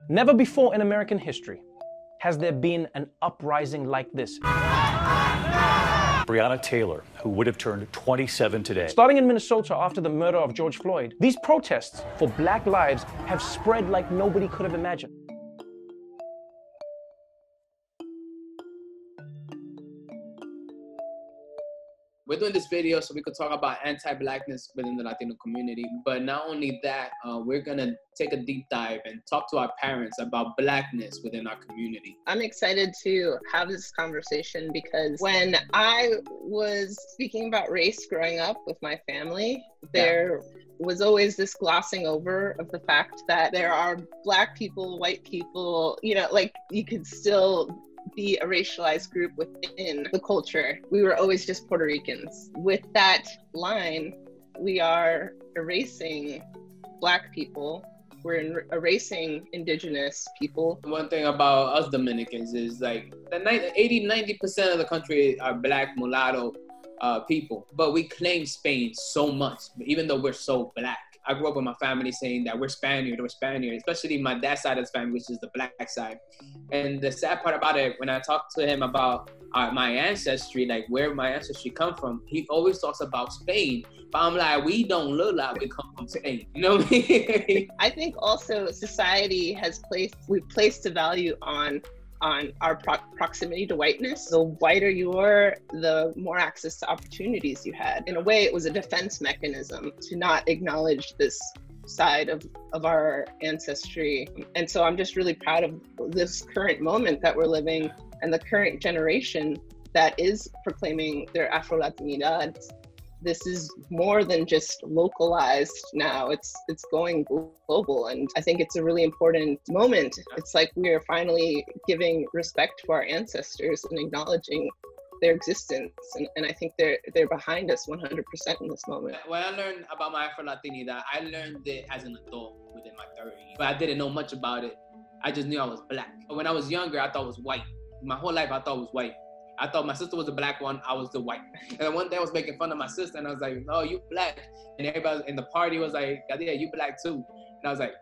Never before in American history has there been an uprising like this. Breonna Taylor, who would have turned 27 today. Starting in Minnesota after the murder of George Floyd, these protests for Black lives have spread like nobody could have imagined. We're doing this video so we could talk about anti-Blackness within the Latino community. But not only that, we're gonna take a deep dive and talk to our parents about Blackness within our community. I'm excited to have this conversation because when I was speaking about race growing up with my family, there was always this glossing over of the fact that there are Black people, white people, you know, like you could still be a racialized group within the culture. We were always just Puerto Ricans. With that line, we are erasing Black people. We're erasing indigenous people. One thing about us Dominicans is like 80–90% of the country are Black, mulatto people, but we claim Spain so much, even though we're so Black. I grew up with my family saying that we're Spaniard, especially my dad's side of the family, which is the Black side. And the sad part about it, when I talk to him about my ancestry, like where my ancestry come from, he always talks about Spain. But I'm like, we don't look like we come from Spain. You know what I mean? I think also society has placed a value on our proximity to whiteness. The whiter you were, the more access to opportunities you had. In a way, it was a defense mechanism to not acknowledge this side of our ancestry. And so I'm just really proud of this current moment that we're living and the current generation that is proclaiming their Afro-Latinidad. This is more than just localized now. It's going global, and I think it's a really important moment. It's like we are finally giving respect to our ancestors and acknowledging their existence, and I think they're behind us 100% in this moment. When I learned about my Afro-Latinidad, I learned it as an adult within my 30s, but I didn't know much about it. I just knew I was Black. When I was younger, I thought it was white. My whole life, I thought it was white. I thought my sister was the Black one, I was the white. And one day I was making fun of my sister and I was like, no, you Black. And everybody in the party was like, yeah, you Black too. And I was like,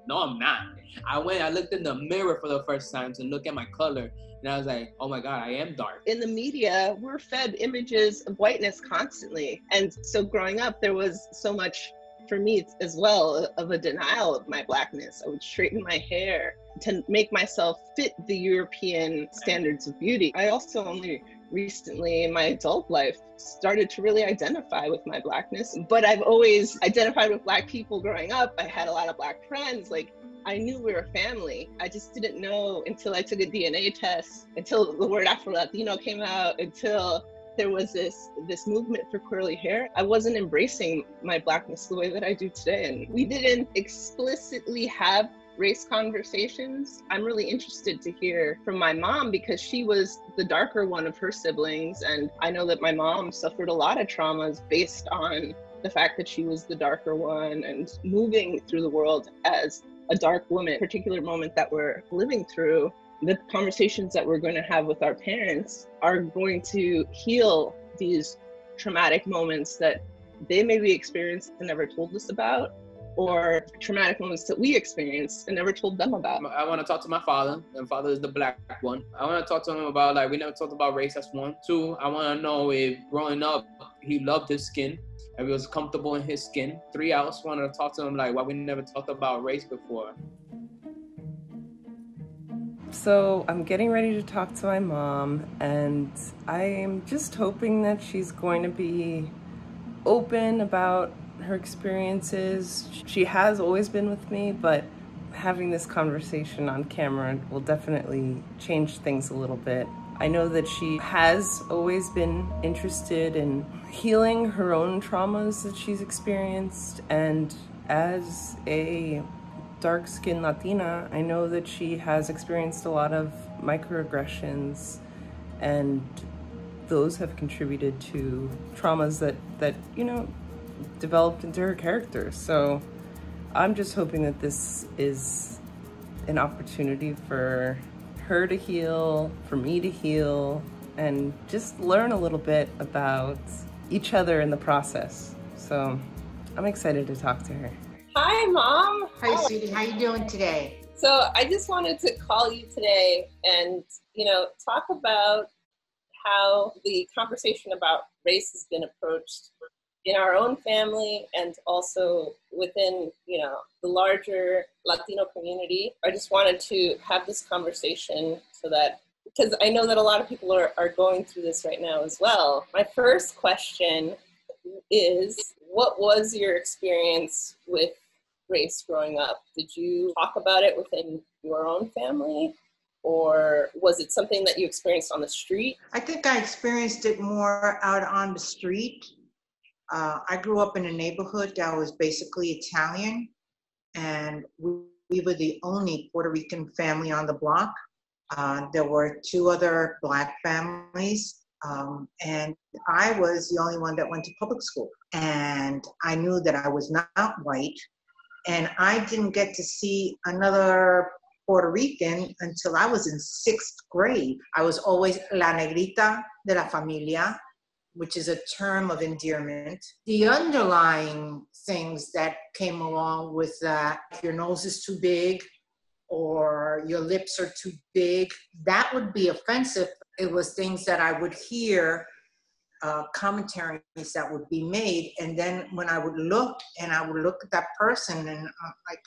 no, I'm not. I looked in the mirror for the first time to look at my color. And I was like, oh my God, I am dark. In the media, we're fed images of whiteness constantly. And so growing up, there was so much, for me as well, of a denial of my Blackness. I would straighten my hair to make myself fit the European standards of beauty. I also only recently in my adult life started to really identify with my Blackness, but I've always identified with Black people growing up. I had a lot of Black friends. Like, I knew we were family. I just didn't know until I took a DNA test, until the word Afro-Latino came out, until there was this movement for curly hair. I wasn't embracing my Blackness the way that I do today. And we didn't explicitly have race conversations. I'm really interested to hear from my mom because she was the darker one of her siblings. And I know that my mom suffered a lot of traumas based on the fact that she was the darker one and moving through the world as a dark woman. Particular moment that we're living through, the conversations that we're going to have with our parents are going to heal these traumatic moments that they maybe experienced and never told us about, or traumatic moments that we experienced and never told them about. I want to talk to my father, and father is the Black one. I want to talk to him about, like, we never talked about race, that's one. Two, I want to know if growing up, he loved his skin, if he was comfortable in his skin. Three, I also want to talk to him, like, why we never talked about race before. So I'm getting ready to talk to my mom, and I'm just hoping that she's going to be open about her experiences. She has always been with me, but having this conversation on camera will definitely change things a little bit. I know that she has always been interested in healing her own traumas that she's experienced, and as a dark-skinned Latina, I know that she has experienced a lot of microaggressions, and those have contributed to traumas that you know, developed into her character. So I'm just hoping that this is an opportunity for her to heal, for me to heal, and just learn a little bit about each other in the process. So I'm excited to talk to her. Hi, Mom. Hi, sweetie. How you doing today? So I just wanted to call you today and, talk about how the conversation about race has been approached in our own family and also within, the larger Latino community. I just wanted to have this conversation so that, because I know that a lot of people are going through this right now as well. My first question is, what was your experience with race growing up? Did you talk about it within your own family? Or was it something that you experienced on the street? I think I experienced it more out on the street. I grew up in a neighborhood that was basically Italian, and we were the only Puerto Rican family on the block. There were 2 other Black families, and I was the only one that went to public school. And I knew that I was not white, and I didn't get to see another Puerto Rican until I was in 6th grade. I was always la negrita de la familia, which is a term of endearment. The underlying things that came along with that, if your nose is too big or your lips are too big, that would be offensive. It was things that I would hear, commentaries that would be made. And then when I would look and I would look at that person and I'm like,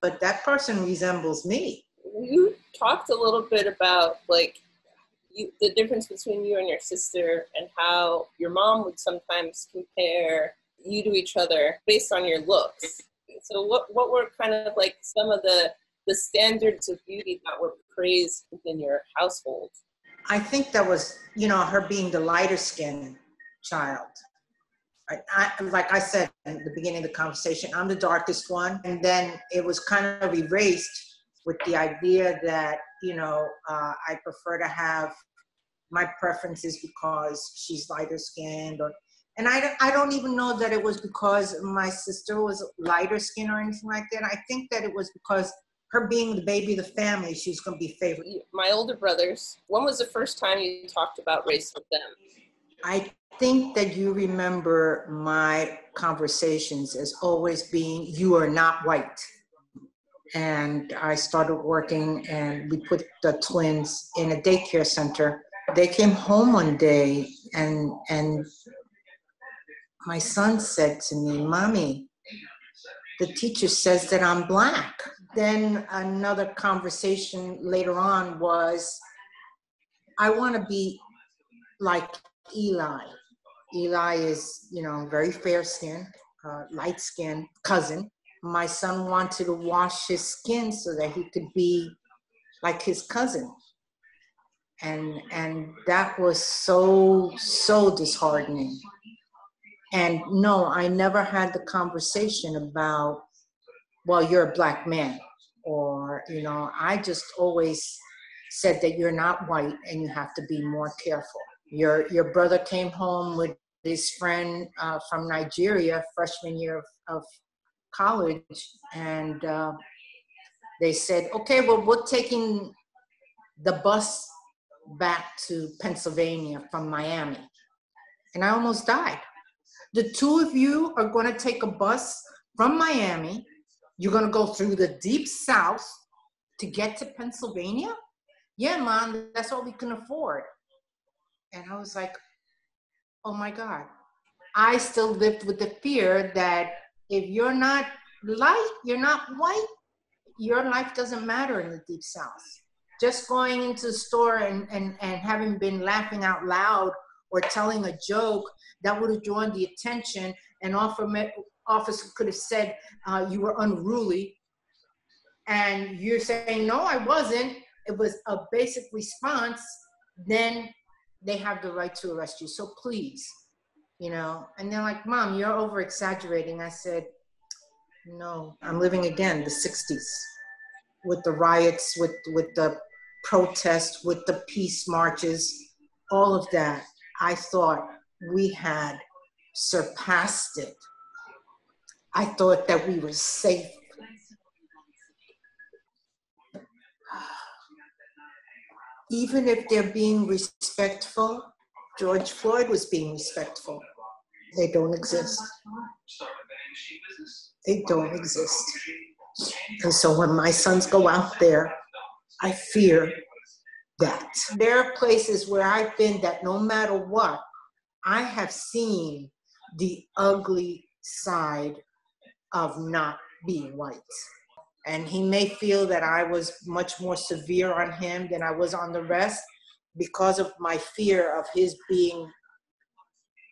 but that person resembles me. You talked a little bit about the difference between you and your sister and how your mom would sometimes compare you to each other based on your looks. So what were kind of like some of the standards of beauty that were praised within your household? I think that was, her being the lighter skinned child. Like I said in the beginning of the conversation, I'm the darkest one. And then it was kind of erased with the idea that, I prefer to have my preferences because she's lighter skinned. And I don't even know that it was because my sister was lighter skinned or anything like that. I think that it was because her being the baby of the family, she was going to be favored. My older brothers, when was the first time you talked about race with them? I think that you remember my conversations as always being, you are not white. And I started working and we put the twins in a daycare center. They came home one day and my son said to me, Mommy, the teacher says that I'm Black. Then another conversation later on was, I want to be like Eli. Eli is, very fair skinned, light skinned cousin. My son wanted to wash his skin so that he could be like his cousin. And that was so disheartening. And no, I never had the conversation about, well, you're a Black man. Or, I just always said that you're not white and you have to be more careful. Your brother came home with his friend from Nigeria, freshman year of college, and they said, okay, well, we're taking the bus back to Pennsylvania from Miami. And I almost died. The 2 of you are going to take a bus from Miami. You're going to go through the deep South to get to Pennsylvania? Yeah, Mom, that's all we can afford. And I was like, oh my God. I still lived with the fear that if you're not light, you're not white, your life doesn't matter in the deep South. Just going into the store and having been laughing out loud or telling a joke that would have drawn the attention, and officer could have said you were unruly, and you're saying, no, I wasn't. It was a basic response, then they have the right to arrest you. So please, and they're like, Mom, you're over exaggerating. I said, no, I'm living again, the 60s, with the riots, with the protests, with the peace marches, all of that. I thought we had surpassed it. I thought that we were safe. Even if they're being respectful, George Floyd was being respectful. They don't exist. They don't exist. And so when my sons go out there, I fear that. There are places where I've been that no matter what, I have seen the ugly side of not being white. And he may feel that I was much more severe on him than I was on the rest because of my fear of his being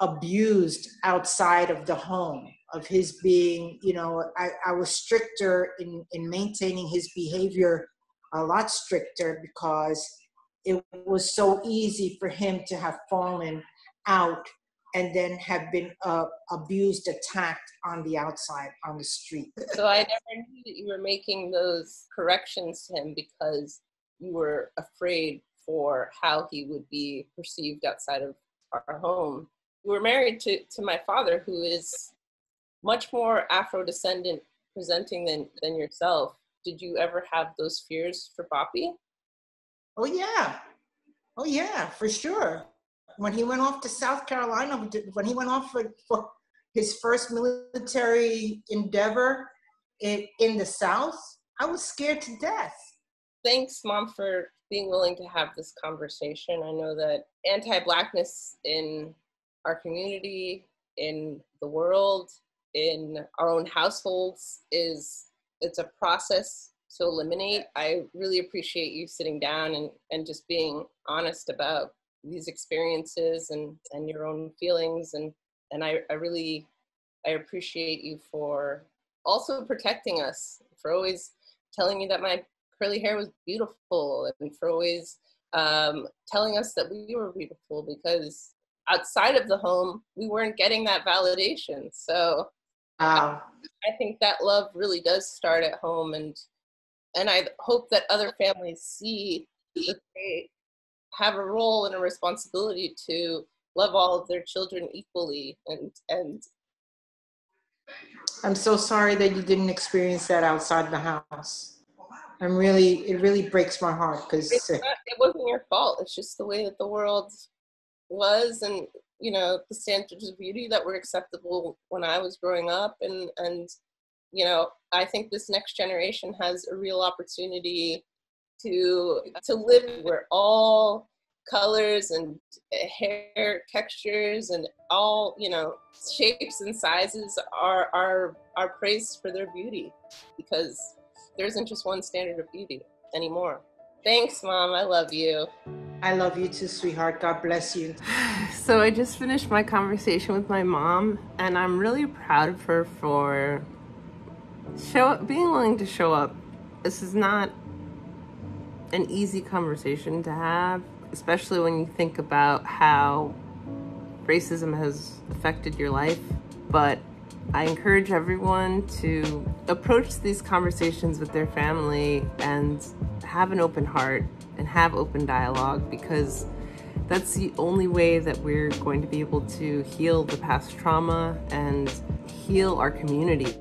abused outside of the home, of his being, you know, I was stricter in maintaining his behavior, a lot stricter, because it was so easy for him to have fallen out and then have been abused, attacked on the outside, on the street. So I never knew that you were making those corrections to him because you were afraid for how he would be perceived outside of our home. You were married to my father, who is much more Afro-descendant presenting than yourself. Did you ever have those fears for Papi? Oh yeah, for sure. When he went off to South Carolina, when he went off for his first military endeavor in the South, I was scared to death. Thanks, Mom, for being willing to have this conversation. I know that anti-Blackness in our community, in the world, in our own households it's a process to eliminate. I really appreciate you sitting down and just being honest about these experiences and your own feelings. And I appreciate you for also protecting us, for always telling me that my curly hair was beautiful, and for always telling us that we were beautiful, because outside of the home, we weren't getting that validation. So I think that love really does start at home. And I hope that other families see that they have a role and a responsibility to love all of their children equally. And I'm so sorry that you didn't experience that outside the house. It really breaks my heart, because it wasn't your fault. It's just the way that the world was, and you know, the standards of beauty that were acceptable when I was growing up. And you know, I think this next generation has a real opportunity to live where all colors and hair textures and all, you know, shapes and sizes are praised for their beauty, because there isn't just one standard of beauty anymore. Thanks, Mom. I love you. I love you too, sweetheart. God bless you. So I just finished my conversation with my mom, and I'm really proud of her for being willing to show up. This is not an easy conversation to have, especially when you think about how racism has affected your life. But I encourage everyone to approach these conversations with their family and have an open heart and have open dialogue, because that's the only way that we're going to be able to heal the past trauma and heal our community.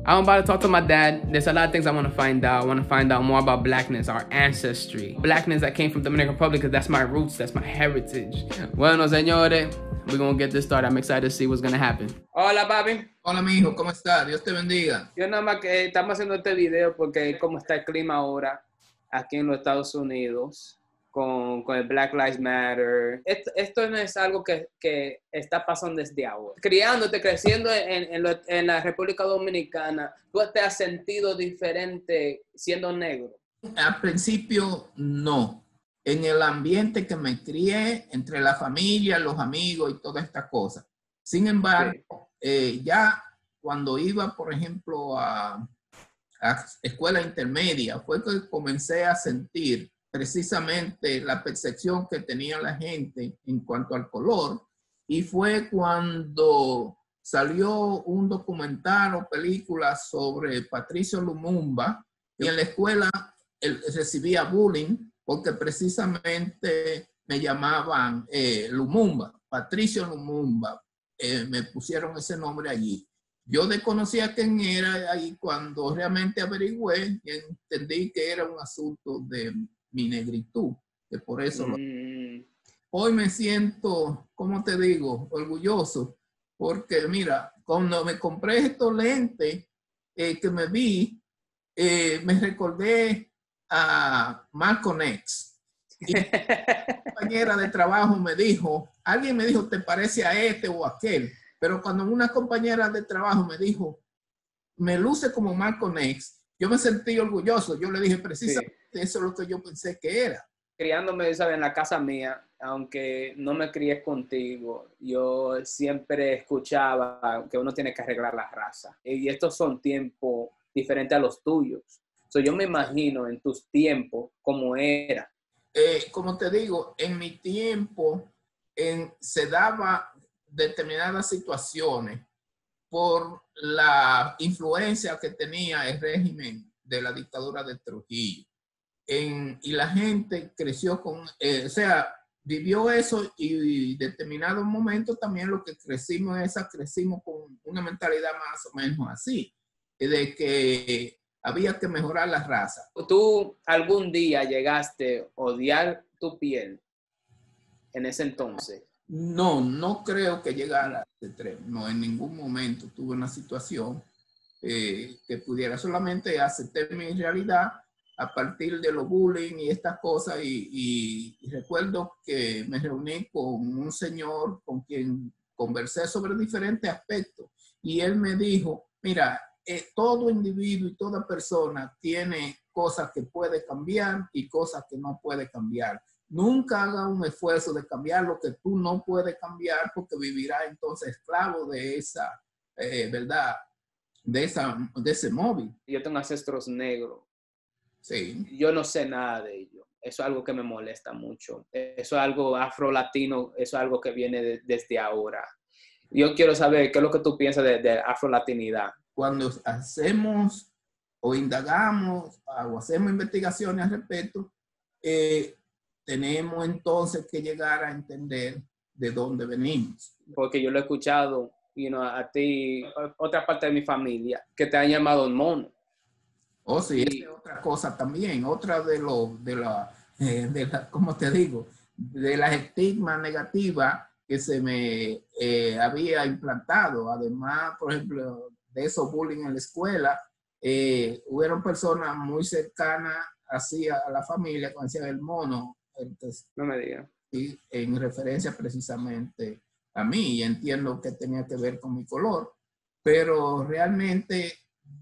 I'm about to talk to my dad. There's a lot of things I want to find out. I want to find out more about Blackness, our ancestry. Blackness that came from Dominican Republic, because that's my roots, that's my heritage. Bueno, señores, we're going to get this started. I'm excited to see what's going to happen. Hola, papi. Hola, mi hijo, ¿cómo está? Dios te bendiga. Yo nada más que estamos haciendo este video porque cómo está el clima ahora aquí en los Estados Unidos con el Black Lives Matter. Esto no es algo que está pasando desde ahora. Criándote, creciendo en la República Dominicana, ¿tú te has sentido diferente siendo negro? Al principio, no. En el ambiente que me crié, entre la familia, los amigos y todas estas cosas. Sin embargo, ya cuando iba, por ejemplo, a escuela intermedia, fue que comencé a sentir precisamente la percepción que tenía la gente en cuanto al color, y fue cuando salió un documental o película sobre Patricio Lumumba, y en la escuela él recibía bullying porque precisamente me llamaban Lumumba, Patricio Lumumba, me pusieron ese nombre allí. Yo desconocía quién era, y cuando realmente averigüé, entendí que era un asunto de mi negritud, que por eso hoy me siento, ¿cómo te digo?, orgulloso, porque mira, cuando me compré estos lentes que me vi, me recordé a Malcolm X. Y una compañera de trabajo me dijo, alguien me dijo, ¿te parece a este o a aquel? Pero cuando una compañera de trabajo me dijo, me luce como Malcolm X, yo me sentí orgulloso. Yo le dije, precisamente eso es lo que yo pensé que era. Criándome, ¿sabes? En la casa mía, aunque no me crié contigo, yo siempre escuchaba que uno tiene que arreglar la raza. Y estos son tiempos diferentes a los tuyos. So, yo me imagino en tus tiempos cómo era. Como te digo, en mi tiempo se daba determinadas situaciones por la influencia que tenía el régimen de la dictadura de Trujillo. Y la gente creció con, o sea, vivió eso y determinado momento también lo que crecimos con una mentalidad más o menos así, de que había que mejorar la raza. ¿Tú algún día llegaste a odiar tu piel en ese entonces? No, no creo que llegara a ese extremo. No, en ningún momento tuve una situación que pudiera, solamente aceptar mi realidad a partir de los bullying y estas cosas. Y recuerdo que me reuní con un señor con quien conversé sobre diferentes aspectos. Y él me dijo, mira, todo individuo y toda persona tiene cosas que puede cambiar y cosas que no puede cambiar. Nunca haga un esfuerzo de cambiar lo que tú no puedes cambiar, porque vivirás entonces esclavo de esa, ¿verdad? De ese móvil. Yo tengo ancestros negros. Sí. Yo no sé nada de ellos. Eso es algo que me molesta mucho. Eso es algo afro-latino, eso es algo que viene desde ahora. Yo quiero saber qué es lo que tú piensas de afro-latinidad. Cuando hacemos o indagamos o hacemos investigaciones al respecto, tenemos entonces que llegar a entender de dónde venimos. Porque yo lo he escuchado, a ti, otra parte de mi familia, que te han llamado mono. Oh, sí, es otra cosa también, otra de la, ¿cómo te digo? De las estigmas negativas que se me había implantado. Además, por ejemplo, de esos bullying en la escuela, hubieron personas muy cercanas así a la familia, cuando decían el mono. Entonces, no me digas. Y en referencia precisamente a mí, y entiendo que tenía que ver con mi color, pero realmente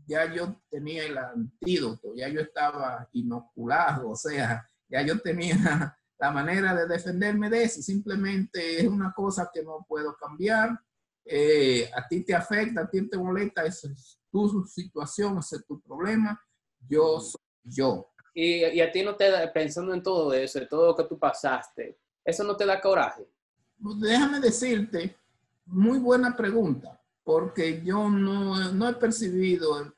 ya yo tenía el antídoto, ya yo estaba inoculado, o sea, ya yo tenía la manera de defenderme de eso. Simplemente es una cosa que no puedo cambiar. A ti te afecta, a ti te molesta, esa es tu situación, ese es tu problema, yo soy yo. Y a ti no te da, pensando en todo eso, en todo lo que tú pasaste, ¿eso no te da coraje? Déjame decirte, muy buena pregunta, porque yo no he percibido,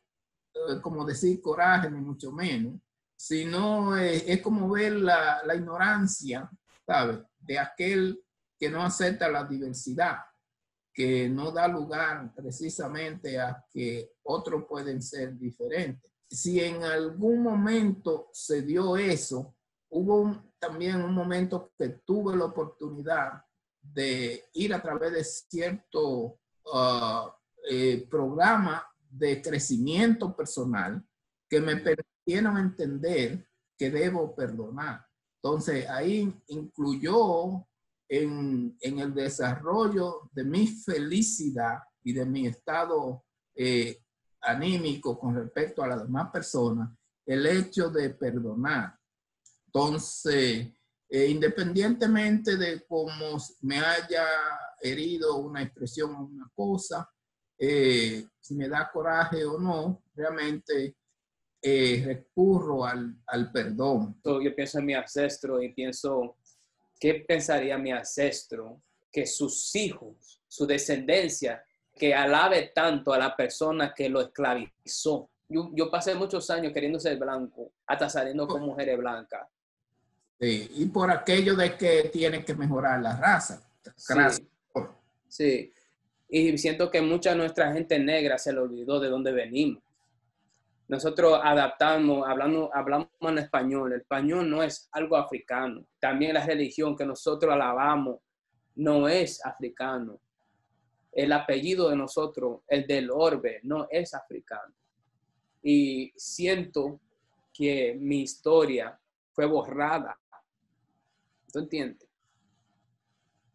como decir coraje, ni mucho menos, sino es como ver la ignorancia, ¿sabes? De aquel que no acepta la diversidad, que no da lugar precisamente a que otros pueden ser diferentes. Si en algún momento se dio eso, hubo también un momento que tuve la oportunidad de ir a través de cierto programa de crecimiento personal que me permitieron entender que debo perdonar. Entonces, ahí incluyó en el desarrollo de mi felicidad y de mi estado anímico con respecto a las demás personas, el hecho de perdonar. Entonces, independientemente de cómo me haya herido una expresión o una cosa, si me da coraje o no, realmente recurro al perdón. Yo pienso en mi ancestro y pienso, ¿qué pensaría mi ancestro? Que sus hijos, su descendencia, que alabe tanto a la persona que lo esclavizó. Yo pasé muchos años queriendo ser blanco, hasta saliendo con mujeres blancas. Sí, y por aquello de que tiene que mejorar la raza. Sí, sí. Y siento que mucha de nuestra gente negra se le olvidó de dónde venimos. Nosotros adaptamos, hablamos en español. El español no es algo africano. También la religión que nosotros alabamos no es africano. el apellido de nosotros, el del orbe, no es africano. Y siento que mi historia fue borrada. ¿Tú entiendes?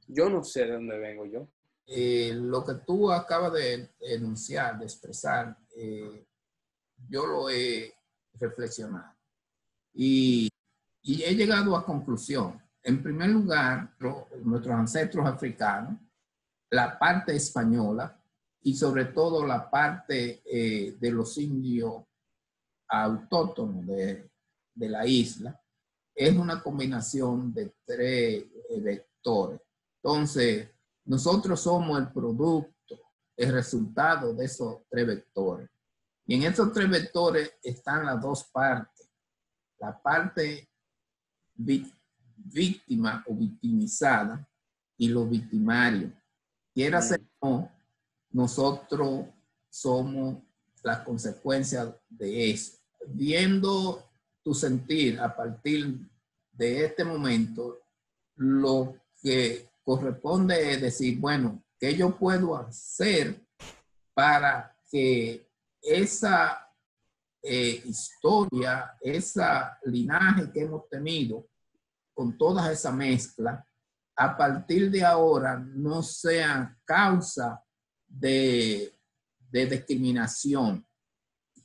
Yo no sé de dónde vengo yo. Lo que tú acabas de enunciar, de expresar, yo lo he reflexionado y he llegado a conclusión. En primer lugar, nuestros ancestros africanos, la parte española y sobre todo la parte de los indios autóctonos de la isla, es una combinación de 3 vectores. Entonces, nosotros somos el producto, el resultado de esos 3 vectores. Y en esos 3 vectores están las 2 partes. La parte víctima o victimizada y los victimarios. Quiera ser o no, nosotros somos las consecuencias de eso. Viendo tu sentir a partir de este momento, lo que corresponde es decir, bueno, ¿qué yo puedo hacer para que esa historia, esa linaje que hemos tenido con toda esa mezcla, a partir de ahora no sea causa de discriminación?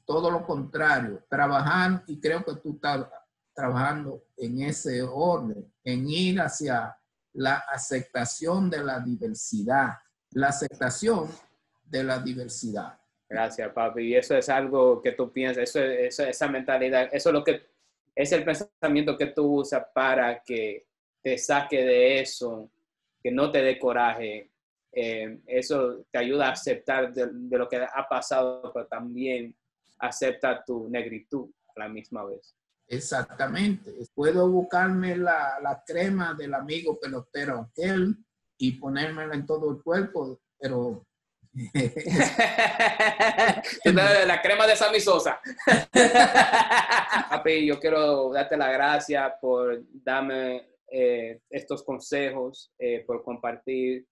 Todo lo contrario, trabajar, y creo que tú estás trabajando en ese orden, en ir hacia la aceptación de la diversidad, la aceptación de la diversidad. Gracias, papi. Y eso es algo que tú piensas, esa mentalidad, eso es lo que es el pensamiento que tú usas para que te saque de eso, que no te dé coraje. Eso te ayuda a aceptar de lo que ha pasado, pero también acepta tu negritud a la misma vez. Exactamente. Puedo buscarme la crema del amigo pelotero aquel y ponérmela en todo el cuerpo, pero... La crema de Sammy Sosa. Papi, yo quiero darte las gracias por darme estos consejos, por compartir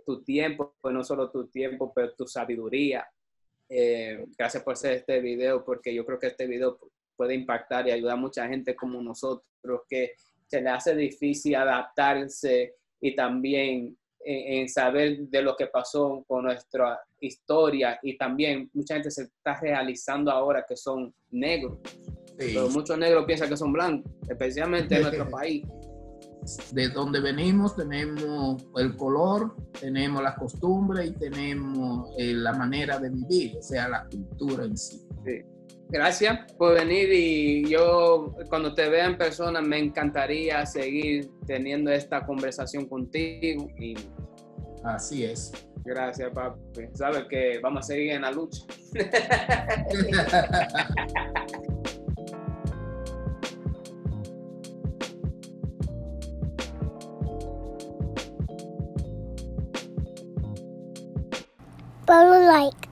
tu tiempo, pues no solo tu tiempo, pero tu sabiduría. Gracias por hacer este video, porque yo creo que este video puede impactar y ayudar a mucha gente como nosotros, que se le hace difícil adaptarse y también en saber de lo que pasó con nuestra historia, y también mucha gente se está realizando ahora que son negros. Sí. Pero muchos negros piensan que son blancos, especialmente en nuestro país. De donde venimos tenemos el color, tenemos la costumbre y tenemos la manera de vivir, o sea, la cultura en sí. Sí. Gracias por venir, y yo cuando te vea en persona me encantaría seguir teniendo esta conversación contigo. Y así es. Gracias, papi. Sabes que vamos a seguir en la lucha. Follow, like.